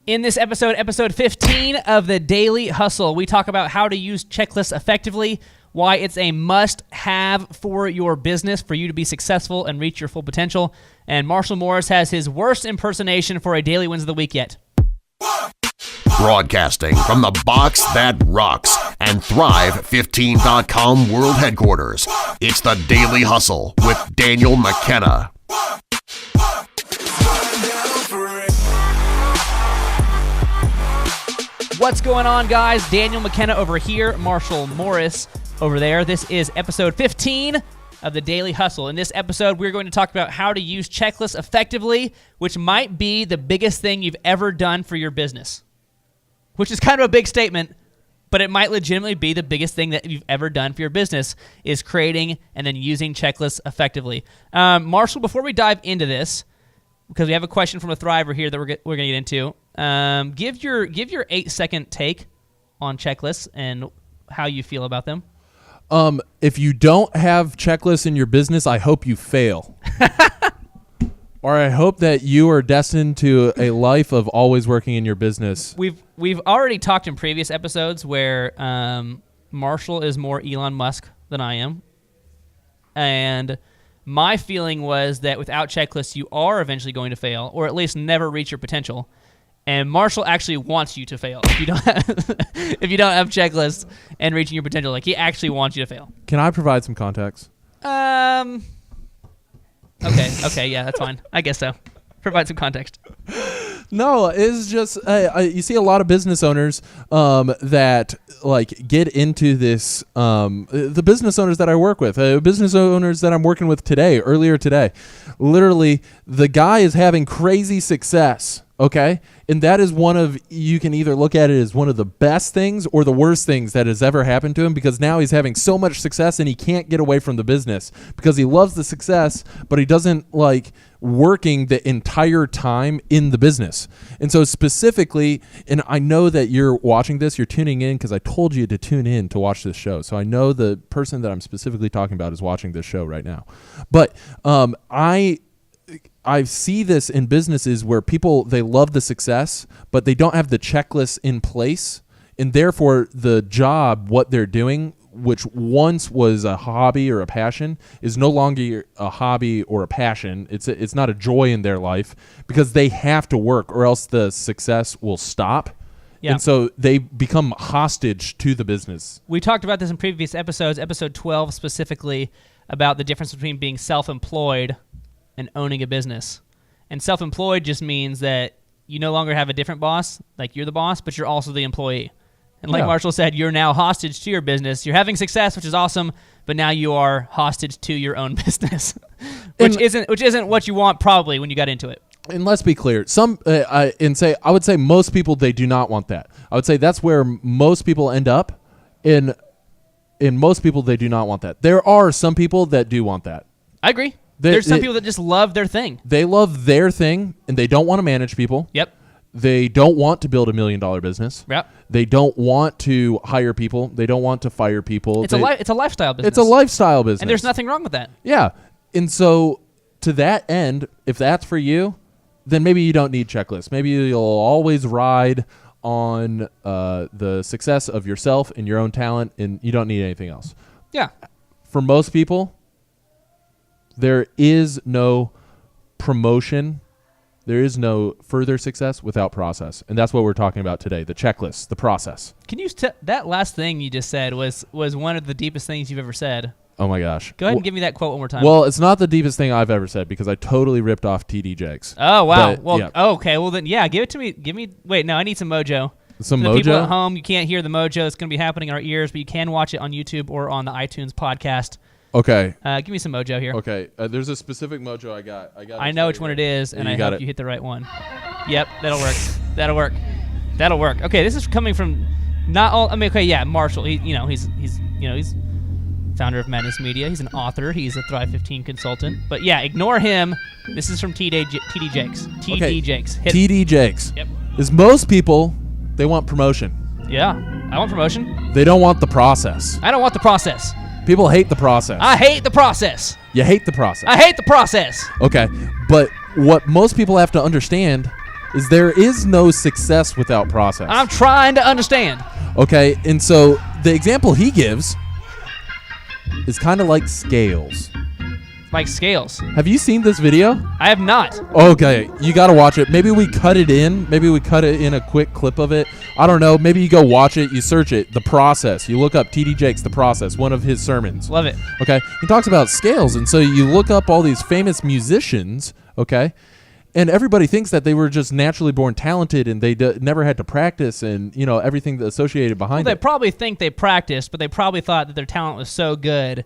In this episode, episode 15 of the Daily Hustle, we talk about how to use checklists effectively, why it's a must-have for your business for you to be successful and reach your full potential. And Marshall Morris has his worst impersonation for a Daily Wins of the Week yet. Broadcasting from the box that rocks and Thrive15.com world headquarters, it's the Daily Hustle with Daniel McKenna. What's going on, guys? Daniel McKenna over here, Marshall Morris over there. This is episode 15 of the Daily Hustle. In this episode, we're going to talk about how to use checklists effectively, which might be the biggest thing you've ever done for your business. Which is kind of a big statement, but it might legitimately be the biggest thing that you've ever done for your business is creating and then using checklists effectively. Marshall, before we dive into this, because we have a question from a Thriver here that we're going to get into, give your 8-second take on checklists and how you feel about them. If you don't have checklists in your business, I hope you fail. Or I hope that you are destined to a life of always working in your business. We've already talked in previous episodes where Marshall is more Elon Musk than I am. And my feeling was that without checklists, you are eventually going to fail, or at least never reach your potential. And Marshall actually wants you to fail if you don't have checklists and reaching your potential. Like, he actually wants you to fail. Can I provide some context? Okay, yeah, that's fine. I guess so. Provide some context. No, it's just you see a lot of business owners that like get into this. The business owners that I work with, business owners that I'm working with earlier today, literally the guy is having crazy success. Okay, and that is you can either look at it as one of the best things or the worst things that has ever happened to him, because now he's having so much success and he can't get away from the business because he loves the success, but he doesn't like working the entire time in the business. And so specifically, and I know that you're watching this, you're tuning in because I told you to tune in to watch this show. So I know the person that I'm specifically talking about is watching this show right now. But I see this in businesses where people, they love the success, but they don't have the checklists in place. And therefore, the job, what they're doing, which once was a hobby or a passion, is no longer a hobby or a passion. It's not a joy in their life because they have to work or else the success will stop. Yeah. And so they become hostage to the business. We talked about this in previous episodes, episode 12 specifically, about the difference between being self-employed and owning a business. And self-employed just means that you no longer have a different boss, like you're the boss, but you're also the employee. And like Marshall said, you're now hostage to your business. You're having success, which is awesome, but now you are hostage to your own business, which isn't what you want probably when you got into it. And let's be clear, I would say most people, they do not want that. I would say that's where most people end up. In most people, they do not want that. There are some people that do want that. I agree. There's some people that just love their thing. They love their thing, and they don't want to manage people. Yep. They don't want to build $1 million business. Yep. They don't want to hire people. They don't want to fire people. It's a lifestyle business. It's a lifestyle business. And there's nothing wrong with that. Yeah. And so to that end, if that's for you, then maybe you don't need checklists. Maybe you'll always ride on the success of yourself and your own talent, and you don't need anything else. Yeah. For most people, there is no promotion. There is no further success without process. And that's what we're talking about today, the checklist, the process. Can you that last thing you just said was one of the deepest things you've ever said. Oh, my gosh. Go ahead and give me that quote one more time. Well, it's not the deepest thing I've ever said because I totally ripped off TD Jakes. Oh, wow. But, well, yeah. Okay. Well, then, yeah, give it to me. Wait, no, I need some mojo. Some For mojo? the people at home, you can't hear the mojo. It's going to be happening in our ears, but you can watch it on YouTube or on the iTunes podcast. Okay. Give me some mojo here. Okay. There's a specific mojo I got. I know which one it is, and I hope you hit the right one. Yep, that'll work. That'll work. Okay, this is coming from Marshall. He's founder of Madness Media. He's an author. He's a Thrive15 consultant. But yeah, ignore him. This is from TD Jakes. TD Jakes. TD Jakes. Yep. Is most people, they want promotion. Yeah, I want promotion. They don't want the process. I don't want the process. People hate the process. I hate the process. You hate the process. I hate the process. Okay, but what most people have to understand is there is no success without process. I'm trying to understand. Okay, and so the example he gives is kind of like scales. Like scales. Have you seen this video? I have not. Okay, you got to watch it. Maybe we cut it in. Maybe we cut it in a quick clip of it. I don't know. Maybe you go watch it. You search it. The Process. You look up T.D. Jakes, The Process, one of his sermons. Love it. Okay, he talks about scales, and so you look up all these famous musicians, okay, and everybody thinks that they were just naturally born talented and they never had to practice and, you know, everything associated behind They it. probably think they practiced, but they probably thought that their talent was so good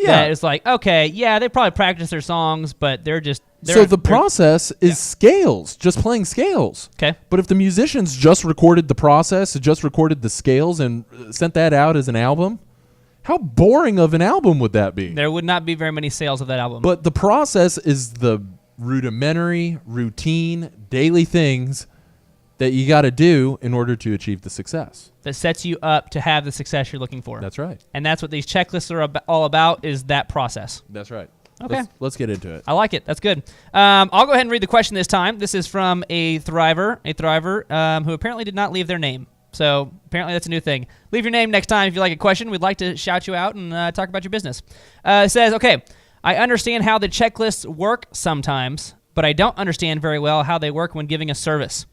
that it's like, okay, yeah, they probably practice their songs, but they're So the process is scales, just playing scales. Okay. But if the musicians just recorded the process, just recorded the scales and sent that out as an album, how boring of an album would that be? There would not be very many sales of that album. But the process is the rudimentary, routine, daily things that you got to do in order to achieve the success. That sets you up to have the success you're looking for. That's right. And that's what these checklists are all about, is that process. That's right. Okay. Let's get into it. I like it. That's good. I'll go ahead and read the question this time. This is from a thriver who apparently did not leave their name. So apparently that's a new thing. Leave your name next time if you like a question. We'd like to shout you out and talk about your business. It says, okay, I understand how the checklists work sometimes, but I don't understand very well how they work when giving a service.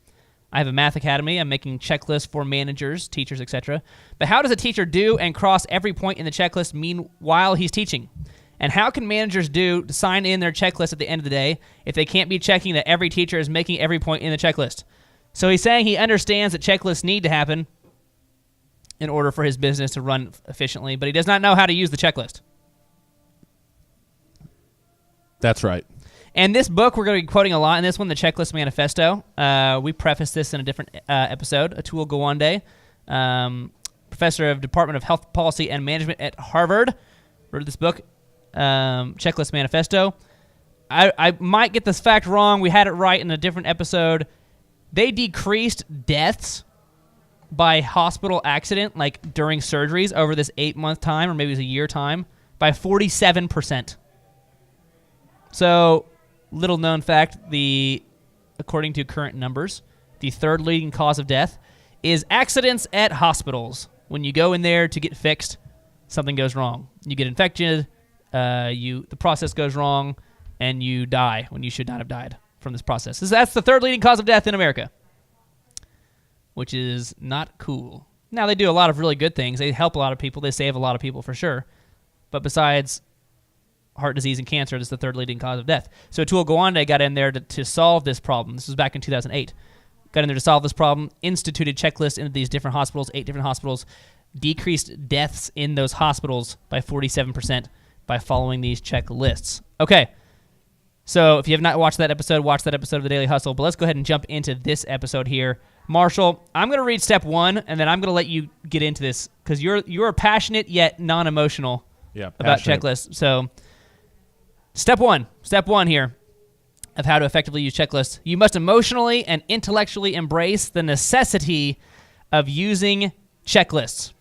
I have a math academy. I'm making checklists for managers, teachers, etc. But how does a teacher do and cross every point in the checklist meanwhile he's teaching? And how can managers do to sign in their checklist at the end of the day if they can't be checking that every teacher is making every point in the checklist? So he's saying he understands that checklists need to happen in order for his business to run efficiently, but he does not know how to use the checklist. That's right. And this book we're going to be quoting a lot, and this one, the Checklist Manifesto. We prefaced this in a different episode. Atul Gawande, professor of Department of Health Policy and Management at Harvard, wrote this book, Checklist Manifesto. I might get this fact wrong. We had it right in a different episode. They decreased deaths by hospital accident, like during surgeries over this 8-month time, or maybe it was a year time, by 47%. So, little known fact, according to current numbers, the third leading cause of death is accidents at hospitals. When you go in there to get fixed, something goes wrong. You get infected, the process goes wrong, and you die when you should not have died from this process. So that's the third leading cause of death in America, which is not cool. Now, they do a lot of really good things. They help a lot of people. They save a lot of people for sure. But besides heart disease and cancer, this is the third leading cause of death. So Atul Gawande got in there to solve this problem. This was back in 2008. Got in there to solve this problem, instituted checklists into these different hospitals, 8 different hospitals, decreased deaths in those hospitals by 47% by following these checklists. Okay, so if you have not watched that episode, watch that episode of The Daily Hustle. But let's go ahead and jump into this episode here. Marshall, I'm going to read step 1, and then I'm going to let you get into this because you're passionate yet non-emotional about checklists. So Step one here of how to effectively use checklists. You must emotionally and intellectually embrace the necessity of using checklists.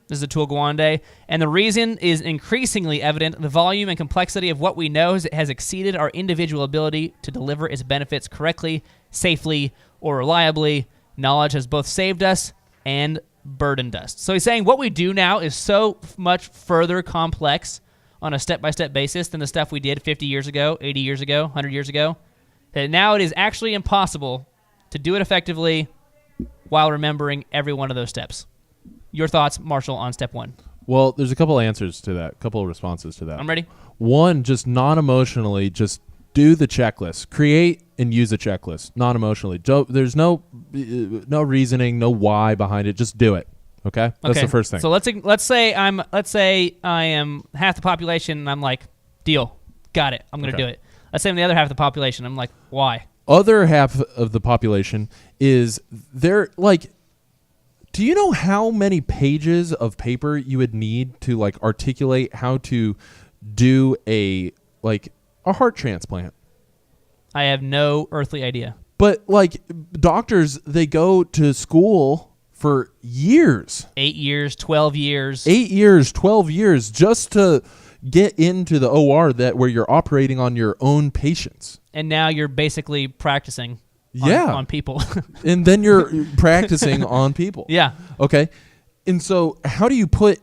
This is Atul Gawande. And the reason is increasingly evident. The volume and complexity of what we know has exceeded our individual ability to deliver its benefits correctly, safely, or reliably. Knowledge has both saved us and burdened us. So he's saying what we do now is so much further complex on a step-by-step basis than the stuff we did 50 years ago, 80 years ago, 100 years ago, that now it is actually impossible to do it effectively while remembering every one of those steps. Your thoughts, Marshall, on step 1? Well, there's a couple answers to that, a couple of responses to that. I'm ready. One, just non-emotionally, just do the checklist. Create and use a checklist, non-emotionally. There's no reasoning, no why behind it. Just do it. Okay? That's the first thing. So let's say I am half the population and I'm like, deal. Got it. I'm going to do it. Let's say I'm the other half of the population. I'm like, why? Other half of the population is they're like, do you know how many pages of paper you would need to like articulate how to do a heart transplant? I have no earthly idea. But like doctors, they go to school for years. 8 years, 12 years. 8 years, 12 years just to get into the OR where you're operating on your own patients. And now you're basically practicing. on people. And then you're practicing on people. Yeah. Okay. And so how do you put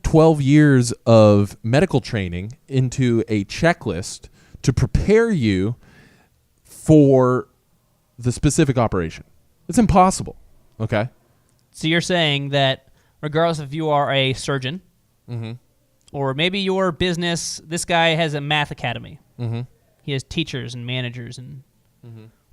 12 years of medical training into a checklist to prepare you for the specific operation? It's impossible. Okay. So you're saying that regardless if you are a surgeon, or maybe your business, this guy has a math academy. He has teachers and managers, and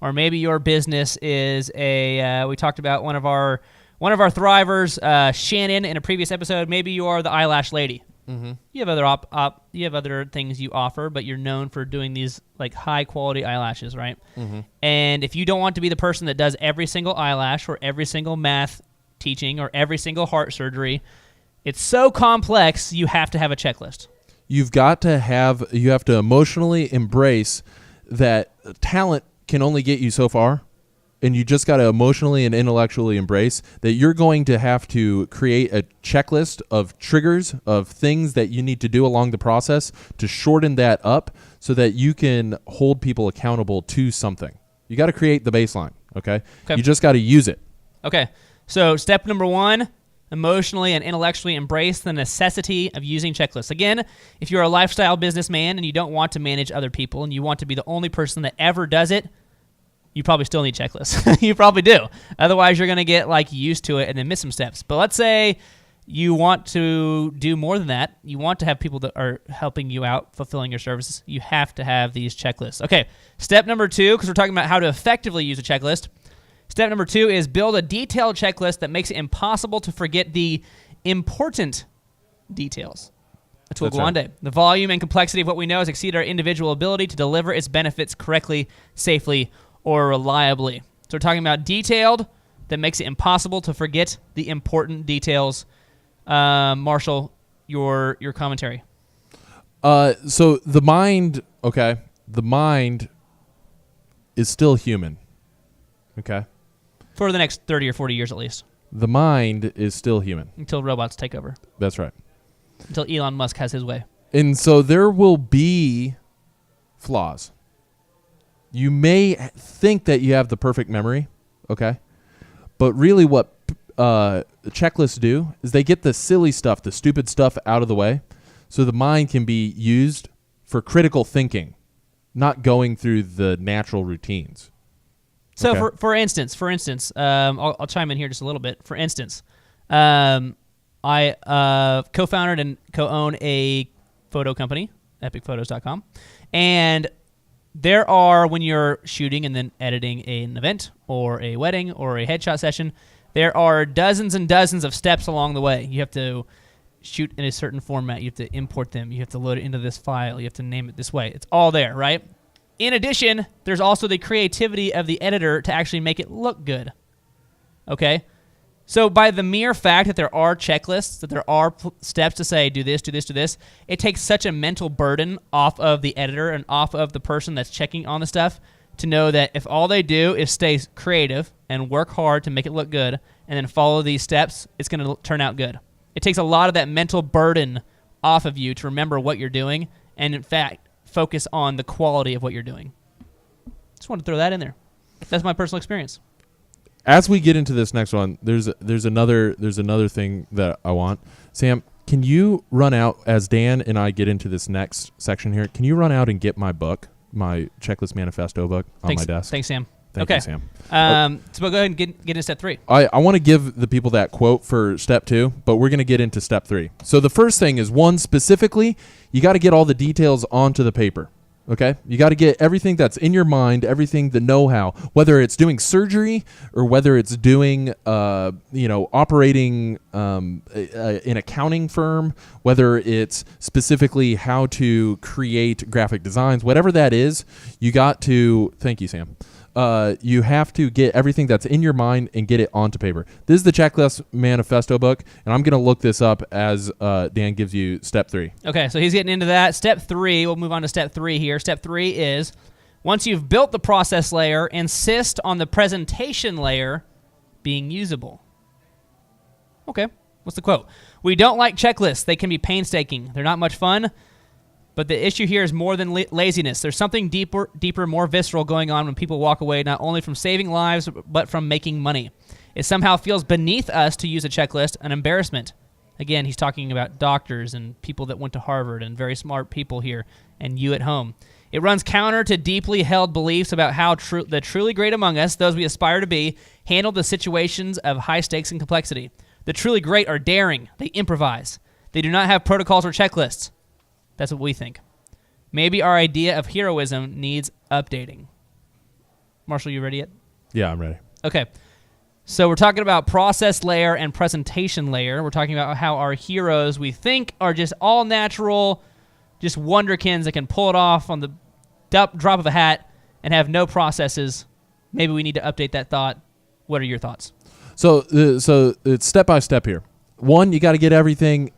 or maybe your business is we talked about one of our thrivers, Shannon, in a previous episode. Maybe you are the eyelash lady. You have other things you offer, but you're known for doing these like high quality eyelashes, right? And if you don't want to be the person that does every single eyelash or every single math teaching or every single heart surgery, it's so complex, you have to have a checklist. You have to emotionally embrace that talent can only get you so far, and you just got to emotionally and intellectually embrace that you're going to have to create a checklist of triggers, of things that you need to do along the process to shorten that up so that you can hold people accountable to something. You got to create the baseline, okay? You just got to use it. Okay. So step number 1, emotionally and intellectually embrace the necessity of using checklists. Again, if you're a lifestyle businessman and you don't want to manage other people and you want to be the only person that ever does it, you probably still need checklists. You probably do. Otherwise, you're going to get like used to it and then miss some steps. But let's say you want to do more than that. You want to have people that are helping you out, fulfilling your services. You have to have these checklists. Okay, step number 2, because we're talking about how to effectively use a checklist. Step number 2 is build a detailed checklist that makes it impossible to forget the important details. Atul Gawande. Right. The volume and complexity of what we know has exceeded our individual ability to deliver its benefits correctly, safely, or reliably. So we're talking about detailed that makes it impossible to forget the important details. Marshall, your commentary. So the mind is still human. Okay. For the next 30 or 40 years at least. The mind is still human. Until robots take over. That's right. Until Elon Musk has his way. And so there will be flaws. You may think that you have the perfect memory, okay? But really what checklists do is they get the silly stuff, the stupid stuff out of the way so the mind can be used for critical thinking, not going through the natural routines. So okay. for instance, I'll chime in here just a little bit. For instance, I co-founded and co-own a photo company, epicphotos.com, and there are, when you're shooting and then editing an event or a wedding or a headshot session, there are dozens and dozens of steps along the way. You have to shoot in a certain format. You have to import them. You have to load it into this file. You have to name it this way. It's all there, right? In addition, there's also the creativity of the editor to actually make it look good. Okay? So by the mere fact that there are checklists, that there are steps to say, do this, do this, do this, it takes such a mental burden off of the editor and off of the person that's checking on the stuff to know that if all they do is stay creative and work hard to make it look good and then follow these steps, it's going to turn out good. It takes a lot of that mental burden off of you to remember what you're doing and, in fact, focus on the quality of what you're doing. Just wanted to throw that in there. That's my personal experience. As we get into this next one, there's another thing that I want. Sam, can you run out, as Dan and I get into this next section here, can you run out and get my book, my Checklist Manifesto book on my desk? Thanks, Sam. Thank you, Sam. So we'll go ahead and get into step 3. I want to give the people that quote for step 2, but we're going to get into step 3. So the first thing is, 1, specifically, you got to get all the details onto the paper. Okay? You got to get everything that's in your mind, everything, the know-how, whether it's doing surgery or whether it's doing, operating an accounting firm, whether it's specifically how to create graphic designs, whatever that is, you got to, thank you, Sam. You have to get everything that's in your mind and get it onto paper. This is the Checklist Manifesto book, and I'm going to look this up as Dan gives you step 3. Okay, so he's getting into that. Step 3, we'll move on to step 3 here. Step 3 is, once you've built the process layer, insist on the presentation layer being usable. Okay, what's the quote? We don't like checklists. They can be painstaking. They're not much fun. But the issue here is more than laziness. There's something deeper, more visceral going on when people walk away, not only from saving lives, but from making money. It somehow feels beneath us to use a checklist, an embarrassment. Again, he's talking about doctors and people that went to Harvard and very smart people here, and you at home. It runs counter to deeply held beliefs about how the truly great among us, those we aspire to be, handle the situations of high stakes and complexity. The truly great are daring. They improvise. They do not have protocols or checklists. That's what we think. Maybe our idea of heroism needs updating. Marshall, you ready yet? Yeah, I'm ready. Okay. So we're talking about process layer and presentation layer. We're talking about how our heroes we think are just all natural, just wonderkins that can pull it off on the drop of a hat and have no processes. Maybe we need to update that thought. What are your thoughts? So it's step by step here. 1, you got to get everything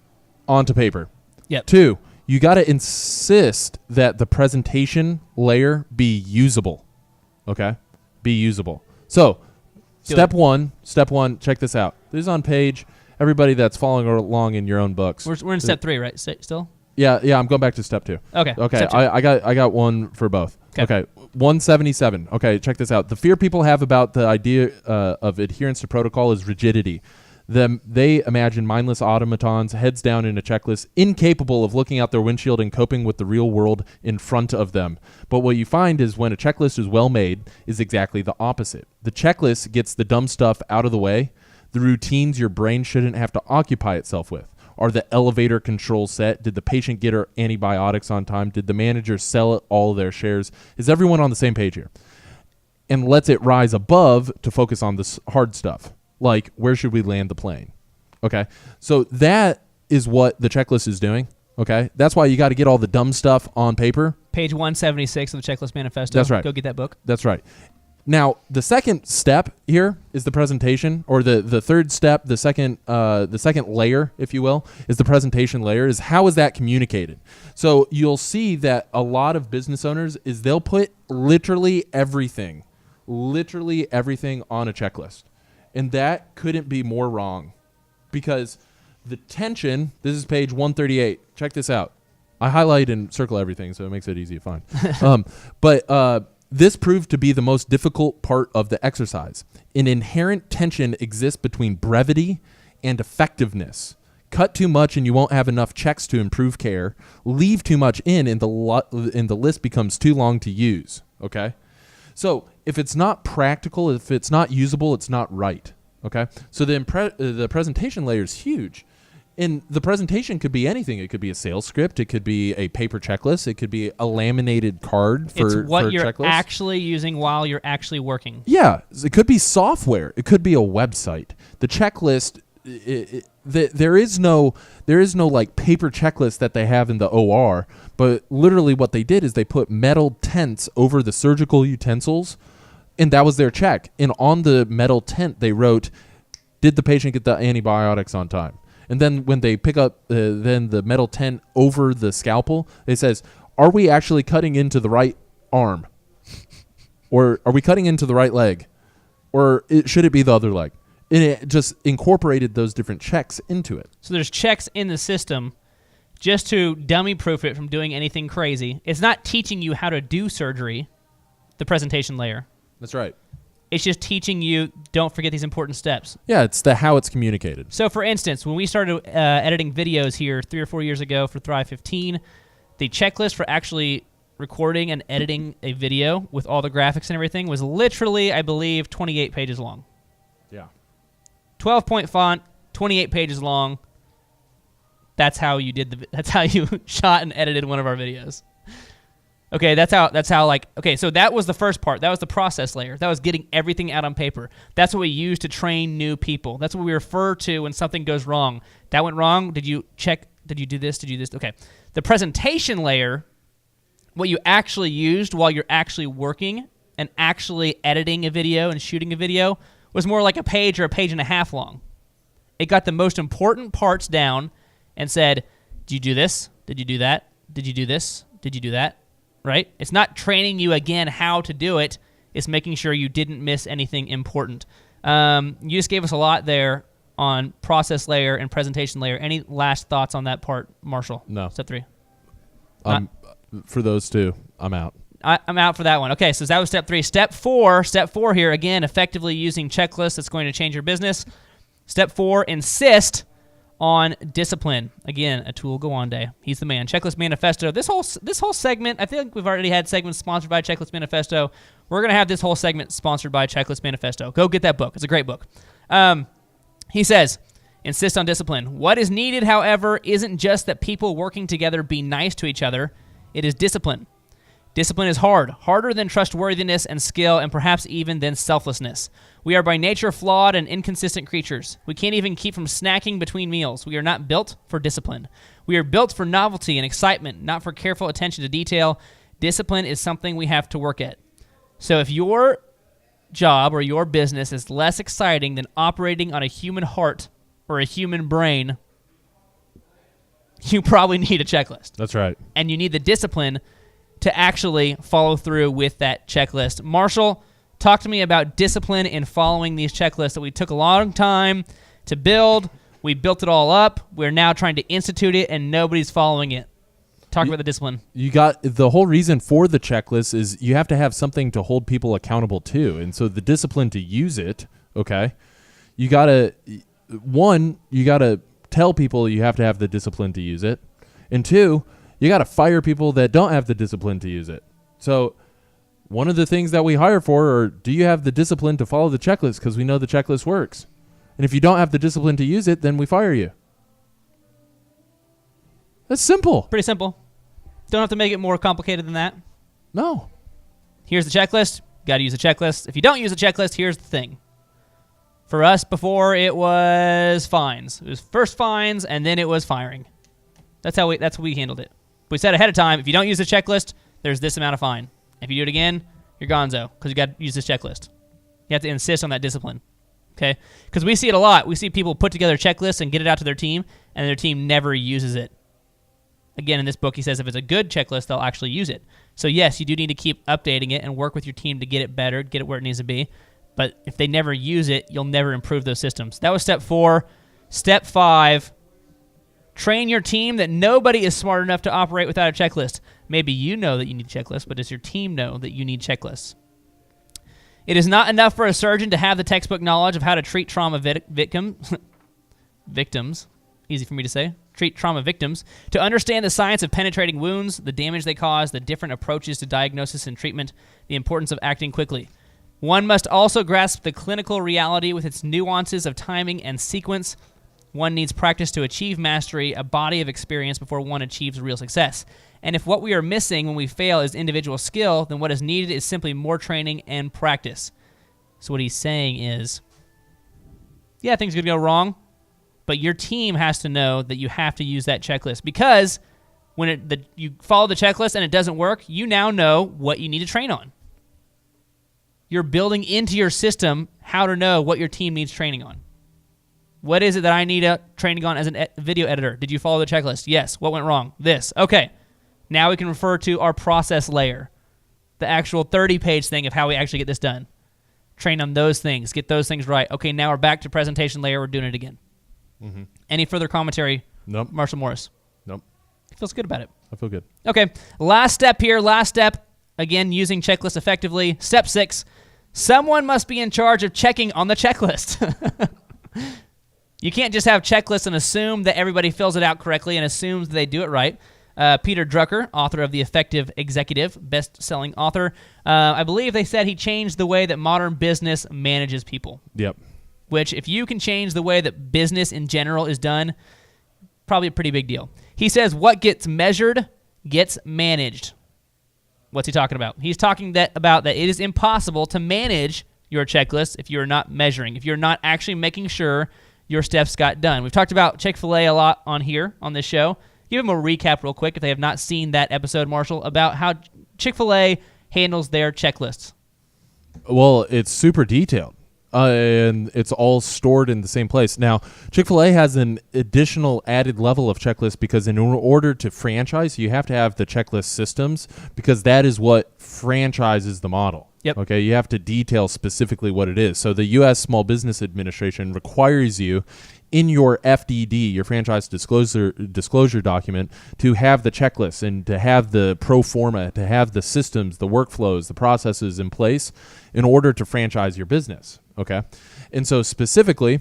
onto paper. Yep. 2, you got to insist that the presentation layer be usable. Okay? Be usable. So, step one, check this out. This is on page. Everybody that's following along in your own books. We're in step 3, right? Still? Yeah, I'm going back to step 2. Okay. Okay, I got one for both. Okay. 177. Okay, check this out. The fear people have about the idea of adherence to protocol is rigidity. They imagine mindless automatons, heads down in a checklist, incapable of looking out their windshield and coping with the real world in front of them. But what you find is when a checklist is well made is exactly the opposite. The checklist gets the dumb stuff out of the way, the routines your brain shouldn't have to occupy itself with. Are the elevator controls set? Did the patient get her antibiotics on time? Did the manager sell all their shares? Is everyone on the same page here? And lets it rise above to focus on the hard stuff. Like, where should we land the plane? Okay, so that is what the checklist is doing. Okay, that's why you got to get all the dumb stuff on paper. Page 176 of the Checklist Manifesto. That's right. Go get that book. That's right. Now, the second step here is the presentation, or the third step, the second layer, if you will, is the presentation layer, is how is that communicated? So you'll see that a lot of business owners is they'll put literally everything on a checklist. And that couldn't be more wrong, because the tension, this is page 138. Check this out. I highlight and circle everything, so it makes it easy to find. But this proved to be the most difficult part of the exercise. An inherent tension exists between brevity and effectiveness. Cut too much and you won't have enough checks to improve care. Leave too much in and the list becomes too long to use. Okay? So if it's not practical, if it's not usable, it's not right. Okay? So the presentation layer is huge. And the presentation could be anything. It could be a sales script. It could be a paper checklist. It could be a laminated card for It's what you're checklist. actually using while you're actually working. Yeah. It could be software. It could be a website. The checklist, there is no like paper checklist that they have in the OR, but literally what they did is they put metal tents over the surgical utensils, and that was their check. And on the metal tent, they wrote, did the patient get the antibiotics on time? And then when they pick up then the metal tent over the scalpel, it says, are we actually cutting into the right arm? Or are we cutting into the right leg? Or should it be the other leg? And it just incorporated those different checks into it. So there's checks in the system just to dummy-proof it from doing anything crazy. It's not teaching you how to do surgery, the presentation layer. That's right. It's just teaching you, don't forget these important steps. Yeah, it's the how it's communicated. So, for instance, when we started editing videos here 3 or 4 years ago for Thrive15, the checklist for actually recording and editing a video with all the graphics and everything was literally, I believe, 28 pages long. Yeah. 12-point font, 28 pages long. That's how you that's how you shot and edited one of our videos. Okay, that's how like, okay, so that was the first part. That was the process layer. That was getting everything out on paper. That's what we use to train new people. That's what we refer to when something goes wrong. That went wrong. Did you check? Did you do this? Did you do this? Okay. The presentation layer, what you actually used while you're actually working and actually editing a video and shooting a video was more like a page or a page and a half long. It got the most important parts down and said, did you do this? Did you do that? Did you do this? Did you do that? Right? It's not training you again how to do it. It's making sure you didn't miss anything important. You just gave us a lot there on process layer and presentation layer. Any last thoughts on that part, Marshall? No. Step 3. For those two, I'm out. I'm out for that one. Okay, so that was step 3. Step 4 here, again, effectively using checklists that's going to change your business. Step 4, insist on discipline. Again, Atul Gawande. He's the man. Checklist Manifesto. This whole segment, I think we've already had segments sponsored by Checklist Manifesto. We're going to have this whole segment sponsored by Checklist Manifesto. Go get that book. It's a great book. He says, insist on discipline. What is needed, however, isn't just that people working together be nice to each other. It is discipline. Discipline is harder than trustworthiness and skill, and perhaps even than selflessness. We are by nature flawed and inconsistent creatures. We can't even keep from snacking between meals. We are not built for discipline. We are built for novelty and excitement, not for careful attention to detail. Discipline is something we have to work at. So if your job or your business is less exciting than operating on a human heart or a human brain, you probably need a checklist. That's right. And you need the discipline to actually follow through with that checklist. Marshall, talk to me about discipline in following these checklists that we took a long time to build. We built it all up. We're now trying to institute it, and nobody's following it. Talk about the discipline. You got the whole reason for the checklist is you have to have something to hold people accountable to. And so the discipline to use it, okay, you got to tell people you have to have the discipline to use it. And 2, you got to fire people that don't have the discipline to use it. So one of the things that we hire for are, do you have the discipline to follow the checklist? Because we know the checklist works. And if you don't have the discipline to use it, then we fire you. That's simple. Pretty simple. Don't have to make it more complicated than that. No. Here's the checklist. Got to use the checklist. If you don't use the checklist, here's the thing. For us, before it was fines. It was first fines, and then it was firing. That's how we handled it. We said ahead of time, if you don't use the checklist, there's this amount of fine. If you do it again, you're gonzo, because you got to use this checklist. You have to insist on that discipline, okay? Because we see it a lot. We see people put together checklists and get it out to their team, and their team never uses it. Again, in this book, he says if it's a good checklist, they'll actually use it. So yes, you do need to keep updating it and work with your team to get it better, get it where it needs to be. But if they never use it, you'll never improve those systems. That was step 4. Step 5, train your team that nobody is smart enough to operate without a checklist. Maybe you know that you need checklists, but does your team know that you need checklists? It is not enough for a surgeon to have the textbook knowledge of how to treat trauma victims. Easy for me to say. Treat trauma victims. To understand the science of penetrating wounds, the damage they cause, the different approaches to diagnosis and treatment, the importance of acting quickly. One must also grasp the clinical reality with its nuances of timing and sequence. One needs practice to achieve mastery, a body of experience before one achieves real success. And if what we are missing when we fail is individual skill, then what is needed is simply more training and practice. So what he's saying is, yeah, things could go wrong, but your team has to know that you have to use that checklist, because when you follow the checklist and it doesn't work, you now know what you need to train on. You're building into your system how to know what your team needs training on. What is it that I need training on as a video editor? Did you follow the checklist? Yes. What went wrong? This. Okay. Now we can refer to our process layer, the actual 30-page thing of how we actually get this done. Train on those things. Get those things right. Okay, now we're back to presentation layer. We're doing it again. Mm-hmm. Any further commentary? Nope. Marshall Morris? Nope. He feels good about it. I feel good. Okay. Last step here. Last step. Again, using checklists effectively. Step 6. Someone must be in charge of checking on the checklist. You can't just have checklists and assume that everybody fills it out correctly and assumes they do it right. Peter Drucker, author of The Effective Executive, best-selling author, I believe they said he changed the way that modern business manages people. Yep. Which, if you can change the way that business in general is done, probably a pretty big deal. He says what gets measured gets managed. What's he talking about? He's talking about that it is impossible to manage your checklist if you're not measuring, if you're not actually making sure your steps got done. We've talked about Chick-fil-A a lot on this show. Give them a recap real quick if they have not seen that episode, Marshall, about how Chick-fil-A handles their checklists. Well, it's super detailed, and it's all stored in the same place. Now, Chick-fil-A has an additional added level of checklist because in order to franchise, you have to have the checklist systems because that is what franchises the model. Yep. Okay, you have to detail specifically what it is. So the U.S. Small Business Administration requires you in your FDD, your franchise disclosure document, to have the checklist and to have the pro forma, to have the systems, the workflows, the processes in place in order to franchise your business. Okay. And so specifically,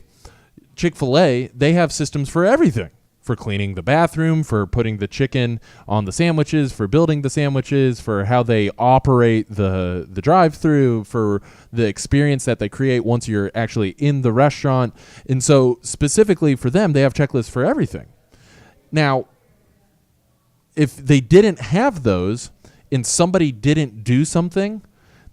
Chick-fil-A, they have systems for everything. For cleaning the bathroom, for putting the chicken on the sandwiches, for building the sandwiches, for how they operate the drive-through, for the experience that they create once you're actually in the restaurant. And so specifically for them, they have checklists for everything. Now, if they didn't have those and somebody didn't do something,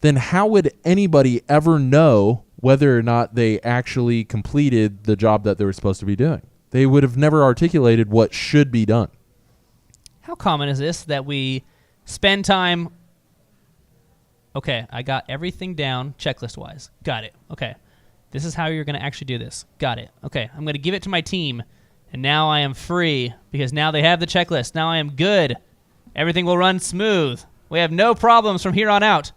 then how would anybody ever know whether or not they actually completed the job that they were supposed to be doing? They would have never articulated what should be done. How common is this that we spend time, okay, I got everything down checklist-wise. Got it. Okay. This is how you're going to actually do this. Got it. Okay. I'm going to give it to my team, and now I am free because now they have the checklist. Now I am good. Everything will run smooth. We have no problems from here on out.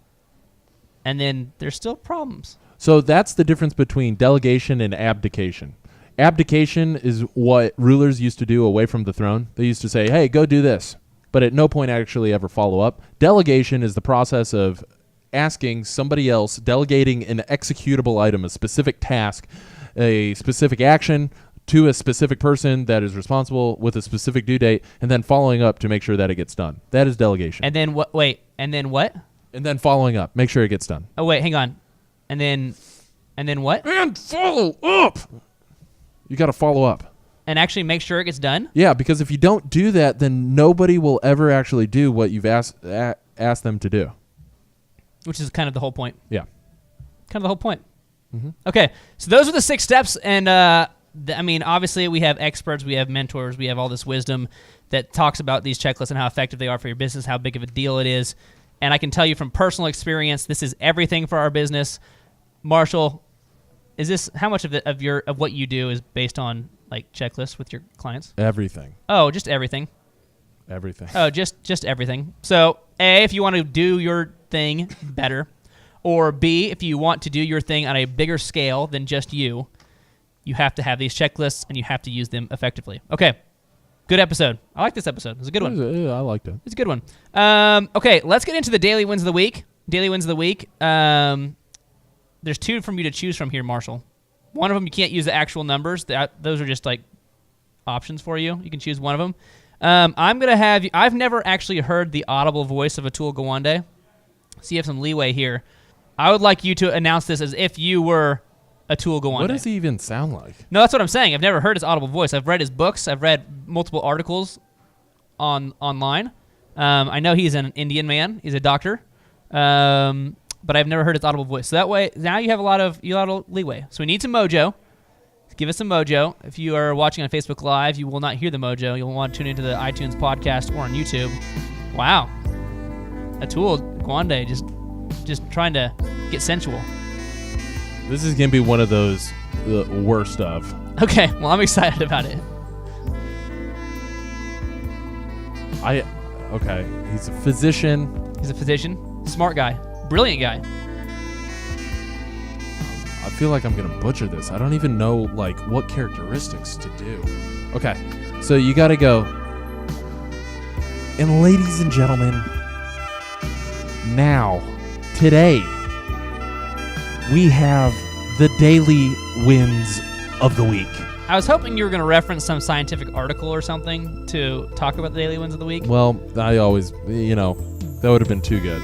And then there's still problems. So that's the difference between delegation and abdication. Abdication is what rulers used to do away from the throne. They used to say, hey, go do this, but at no point actually ever follow up. Delegation is the process of asking somebody else, delegating an executable item, a specific task, a specific action to a specific person that is responsible with a specific due date, and then following up to make sure that it gets done. That is delegation. And then what? Wait, and then what? And then following up, make sure it gets done. Oh, wait, hang on. And then what? And follow up. You got to follow up. And actually make sure it gets done? Yeah, because if you don't do that, then nobody will ever actually do what you've asked them to do. Which is kind of the whole point. Yeah. Kind of the whole point. Mm-hmm. Okay, so those are the 6 steps. And, I mean, obviously we have experts, we have mentors, we have all this wisdom that talks about these checklists and how effective they are for your business, how big of a deal it is. And I can tell you from personal experience, this is everything for our business. Marshall, is this how much of what you do is based on like checklists with your clients? Everything. Oh, just everything. Everything. Oh, just everything. So, A, if you want to do your thing better, or B, if you want to do your thing on a bigger scale than just you have to have these checklists and you have to use them effectively. Okay. Good episode. I like this episode. It was a good one. Yeah, I liked it. It's a good one. Okay, let's get into the daily wins of the week. Daily wins of the week. There's 2 from you to choose from here, Marshall. One of them you can't use the actual numbers. Those are just like options for you. You can choose one of them. I'm gonna have you. I've never actually heard the audible voice of Atul Gawande, so you have some leeway here. I would like you to announce this as if you were Atul Gawande. What does he even sound like? No, that's what I'm saying. I've never heard his audible voice. I've read his books. I've read multiple articles online. I know he's an Indian man. He's a doctor. But I've never heard his audible voice. So that way, now you have a lot of leeway. So we need some mojo. Give us some mojo. If you are watching on Facebook Live, you will not hear the mojo. You'll want to tune into the iTunes podcast or on YouTube. Wow. Atul Gawande just trying to get sensual. This is going to be one of those worst of. Okay, well, I'm excited about it. Okay, he's a physician. He's a physician. Smart guy. Brilliant guy. I feel like I'm going to butcher this. I don't even know, like, what characteristics to do. Okay, so you got to go. And ladies and gentlemen, now, today, we have the daily wins of the week. I was hoping you were going to reference some scientific article or something to talk about the daily wins of the week. Well, I always, that would have been too good.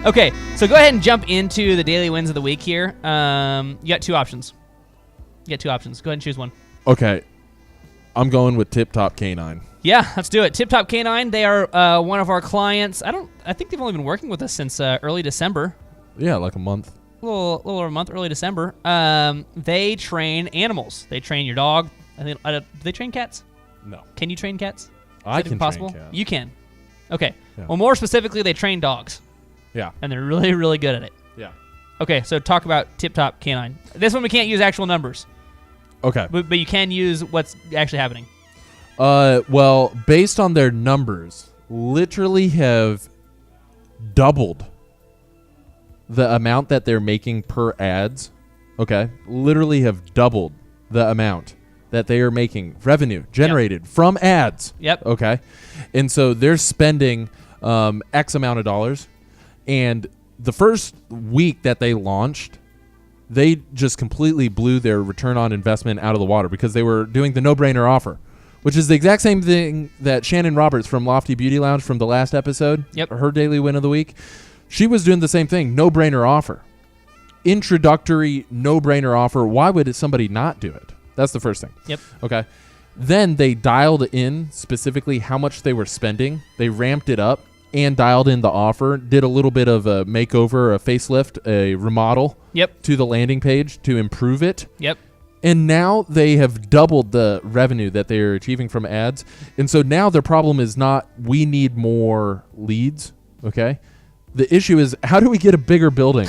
Okay, so go ahead and jump into the daily wins of the week here. You got 2 options. Go ahead and choose one. Okay, I'm going with Tip Top Canine. Yeah, let's do it. Tip Top Canine, they are one of our clients. I think they've only been working with us since early December. Yeah, like a month. A little over a month, early December. They train animals. They train your dog. Do they train cats? No. Can you train cats? I can train cats. You can. Okay. Yeah. Well, more specifically, they train dogs. Yeah. And they're really, really good at it. Yeah. Okay, so talk about Tip Top Canine. This one we can't use actual numbers. Okay. But you can use what's actually happening. Well, based on their numbers, literally have doubled the amount that they're making per ads. Okay. Literally have doubled the amount that they are making revenue generated from ads. Yep. Okay. And so they're spending X amount of dollars. And the first week that they launched, they just completely blew their return on investment out of the water because they were doing the no-brainer offer, which is the exact same thing that Shannon Roberts from Lofty Beauty Lounge from the last episode, her daily win of the week, she was doing the same thing, no-brainer offer. Introductory no-brainer offer. Why would somebody not do it? That's the first thing. Yep. Okay. Then they dialed in specifically how much they were spending. They ramped it up and dialed in the offer, did a little bit of a makeover, a facelift, a remodel to the landing page to improve it. Yep. And now they have doubled the revenue that they're achieving from ads. And so now their problem is not we need more leads, okay? The issue is how do we get a bigger building?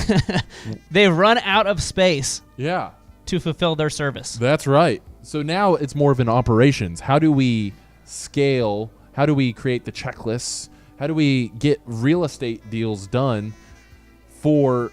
They've run out of space. Yeah. To fulfill their service. That's right. So now it's more of an operations. How do we scale? How do we create the checklists? How do we get real estate deals done for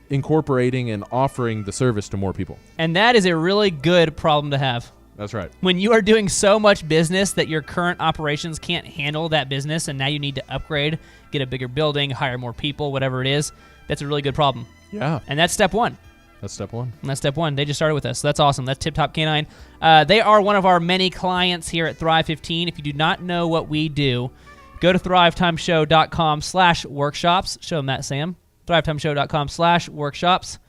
incorporating and offering the service to more people? And that is a really good problem to have. That's right. When you are doing so much business that your current operations can't handle that business and now you need to upgrade, get a bigger building, hire more people, whatever it is, that's a really good problem. Yeah. And that's step one. That's step one. And that's step one. They just started with us. So that's awesome. That's Tip Top Canine. They are one of our many clients here at Thrive15. If you do not know what we do, go to thrivetimeshow.com/workshops. Show them that, Sam. thrivetimeshow.com/workshops.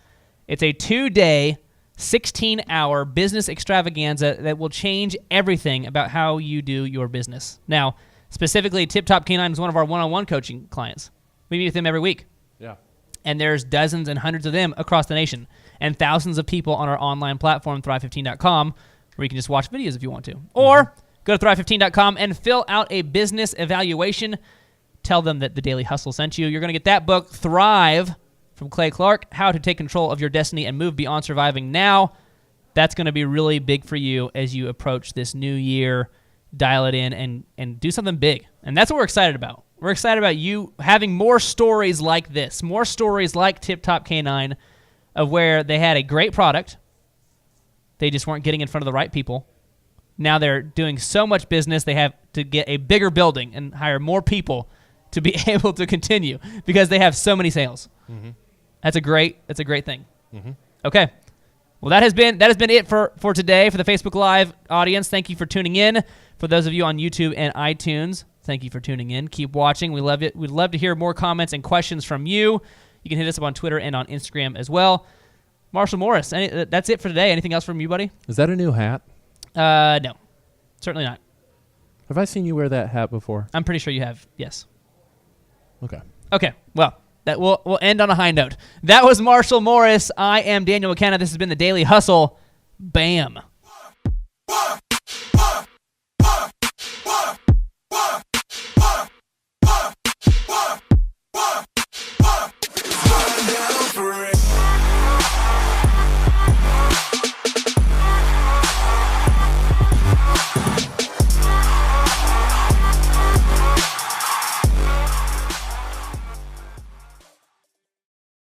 It's a 2-day, 16-hour business extravaganza that will change everything about how you do your business. Now, specifically, Tip Top Canine is one of our one-on-one coaching clients. We meet with them every week. Yeah. And there's dozens and hundreds of them across the nation and thousands of people on our online platform, thrive15.com, where you can just watch videos if you want to. Or go to thrive15.com and fill out a business evaluation. Tell them that the Daily Hustle sent you. You're going to get that book, Thrive, from Clay Clark, How to Take Control of Your Destiny and Move Beyond Surviving Now. That's going to be really big for you as you approach this new year. Dial it in and do something big. And that's what we're excited about. We're excited about you having more stories like this, more stories like Tip Top Canine, of where they had a great product. They just weren't getting in front of the right people. Now they're doing so much business, they have to get a bigger building and hire more people to be able to continue because they have so many sales. Mm-hmm. That's a great thing. Mm-hmm. Okay. Well, that has been it for today for the Facebook Live audience. Thank you for tuning in. For those of you on YouTube and iTunes, thank you for tuning in. Keep watching. We love it. We'd love to hear more comments and questions from you. You can hit us up on Twitter and on Instagram as well. Marshall Morris, that's it for today. Anything else from you, buddy? Is that a new hat? No. Certainly not. Have I seen you wear that hat before? I'm pretty sure you have, yes. Okay. Okay, well, we'll end on a high note. That was Marshall Morris. I am Daniel McKenna. This has been The Daily Hustle. Bam.